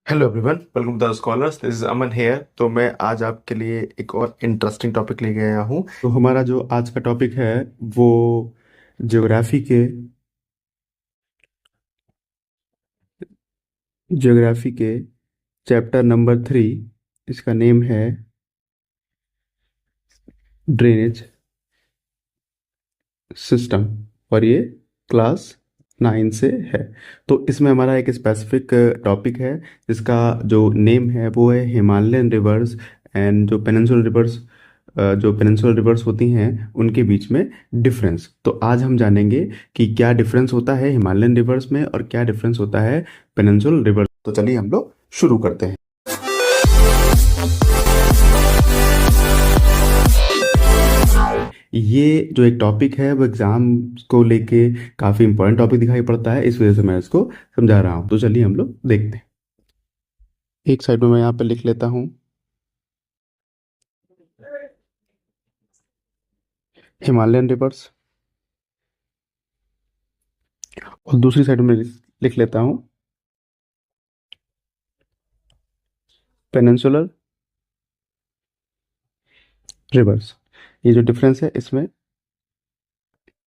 Hello everyone, welcome to the scholars. This is Aman here. तो मैं आज आपके लिए एक और इंटरेस्टिंग टॉपिक लेके आया हूँ। तो हमारा जो आज का टॉपिक है वो ज्योग्राफी के ज्योग्राफी के चैप्टर नंबर 3। इसका नेम है ड्रेनेज सिस्टम और ये क्लास 9 से है। तो इसमें हमारा एक स्पेसिफिक टॉपिक है जिसका जो नेम है वो है हिमालयन रिवर्स एंड जो पेनिनसुलर रिवर्स होती हैं उनके बीच में डिफरेंस। तो आज हम जानेंगे कि क्या डिफरेंस होता है हिमालयन रिवर्स में और क्या डिफरेंस होता है पेनिनसुलर रिवर्स। तो चलिए हम लोग शुरू करते हैं। ये जो एक टॉपिक है वो एग्जाम को लेके काफ़ी इंपॉर्टेंट टॉपिक दिखाई पड़ता है, इस वजह से मैं इसको समझा रहा हूँ। तो चलिए हम लोग देखते हैं। एक साइड में मैं यहाँ पे लिख लेता हूँ हिमालयन रिवर्स और दूसरी साइड में लिख लेता हूँ पेनिनसुलर रिवर्स। ये जो डिफरेंस है इसमें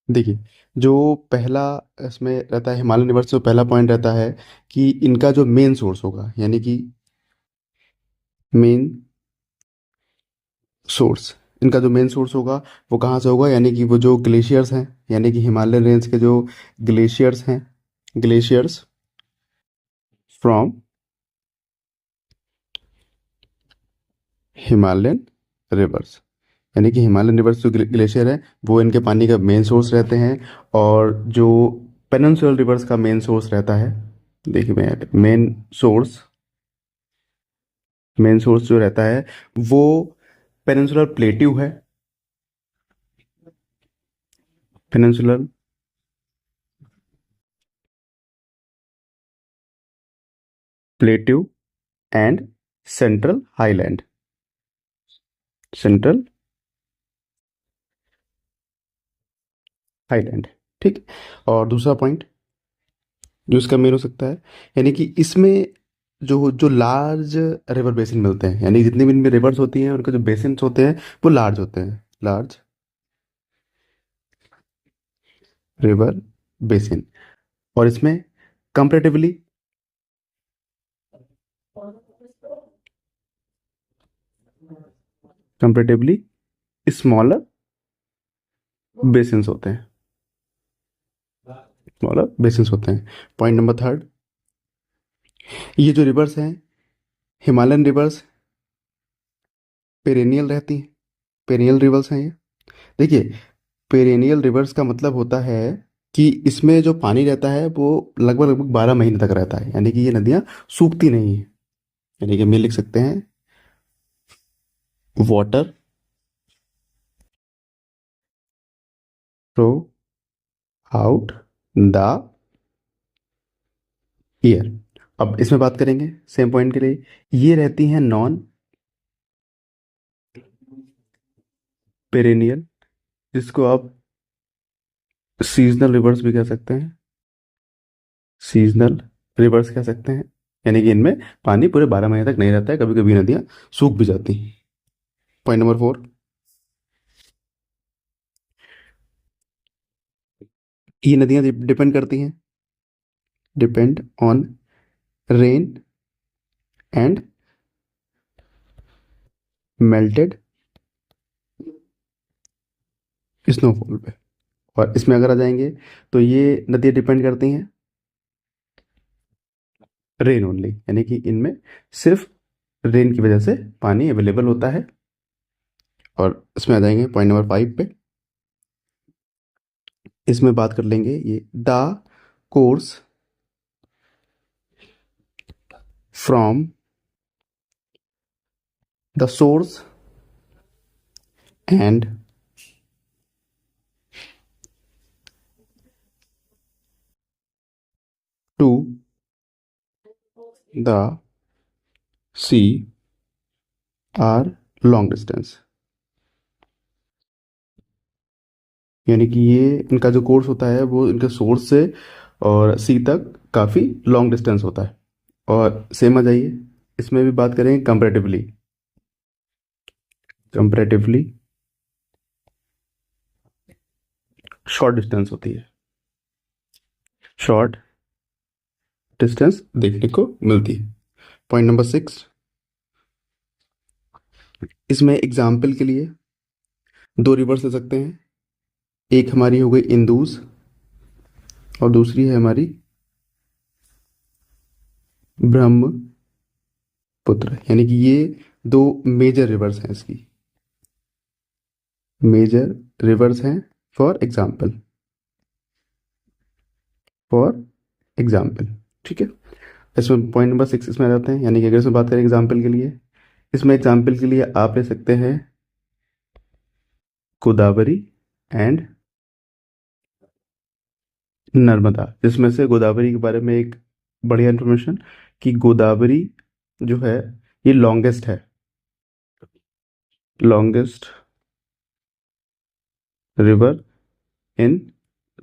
देखिए, जो पहला इसमें रहता है हिमालयन रिवर्स, जो पहला पॉइंट रहता है कि इनका जो मेन सोर्स होगा, यानी कि मेन सोर्स, इनका जो मेन सोर्स होगा वो कहाँ से होगा, यानी कि वो जो ग्लेशियर्स हैं, यानी कि हिमालयन रेंज के जो ग्लेशियर्स हैं, ग्लेशियर्स फ्रॉम हिमालयन रिवर्स, यानी कि हिमालयन रिवर्स जो ग्लेशियर है वो इनके पानी का मेन सोर्स रहते हैं। और जो पेनिनसुलर रिवर्स का मेन सोर्स रहता है, देखिए मैं मेन सोर्स जो रहता है वो पेनिनसुलर प्लेट्यू है, peninsular plateau and central highland, central highland. ठीक। और दूसरा पॉइंट जो इसका मेन हो सकता है, यानी कि इसमें जो जो लार्ज रिवर बेसिन मिलते हैं, यानी जितनी भी इनमें रिवर्स होती हैं उनके जो बेसिन होते हैं वो लार्ज होते हैं, लार्ज रिवर बेसिन। और इसमें कंपेरेटिवली कंपेरेटिवली स्मॉलर बेसिन्स होते हैं, स्मॉलर बेसिन्स होते हैं। पॉइंट नंबर थर्ड, ये जो रिवर्स हैं हिमालयन रिवर्स पेरेनियल रहती हैं, पेरेनियल रिवर्स हैं ये। देखिए, पेरेनियल रिवर्स का मतलब होता है कि इसमें जो पानी रहता है वो लगभग लगभग 12 महीने तक रहता है, यानी कि ये नदियाँ सूखती नहीं है। यानी कि हम ये लिख सकते हैं water flow out the year. अब इसमें बात करेंगे सेम पॉइंट के लिए, ये रहती हैं नॉन पेरेनियल, जिसको आप सीजनल रिवर्स भी कह सकते हैं, सीजनल रिवर्स कह सकते हैं। यानी कि इनमें पानी पूरे 12 महीने तक नहीं रहता है, कभी कभी नदियाँ सूख भी जाती हैं। पॉइंट नंबर 4, ये नदियाँ डिपेंड करती हैं, depend on rain and melted snowfall पे। और इसमें अगर आ जाएंगे तो ये नदियाँ डिपेंड करती हैं रेन ओनली, यानी कि इनमें सिर्फ रेन की वजह से पानी अवेलेबल होता है। और इसमें आ जाएंगे पॉइंट नंबर 5 पे, इसमें बात कर लेंगे ये the course from the source and to the sea are long distance, यानी कि ये इनका जो कोर्स होता है वो इनके सोर्स से और सी तक काफ़ी लॉन्ग डिस्टेंस होता है। और सेम आ जाइए, इसमें भी बात करेंगे कंपैरेटिवली। कंपैरेटिवली शॉर्ट डिस्टेंस होती है, शॉर्ट डिस्टेंस देखने को मिलती है। पॉइंट नंबर 6, इसमें एग्जाम्पल के लिए दो रिवर्स ले सकते हैं। एक हमारी हो गई इंदुज और दूसरी है हमारी ब्रह्मपुत्र, यानी कि ये दो मेजर रिवर्स हैं इसकी, मेजर रिवर्स हैं फॉर एग्जाम्पल, फॉर एग्जाम्पल। ठीक है, इसमें पॉइंट नंबर 6 इसमें आ जाते हैं, यानी कि अगर इसमें बात करें एग्जाम्पल के लिए, इसमें एग्जाम्पल के लिए आप ले सकते हैं गोदावरी एंड नर्मदा, जिसमें से गोदावरी के बारे में एक बढ़िया इन्फॉर्मेशन कि गोदावरी जो है ये लॉन्गेस्ट है, longest river in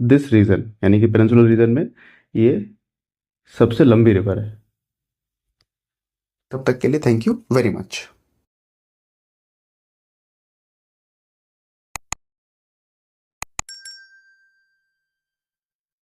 this region, यानी कि पेनिनसुलर रीजन में ये सबसे लंबी रिवर है। तब तक के लिए थैंक यू वेरी मच।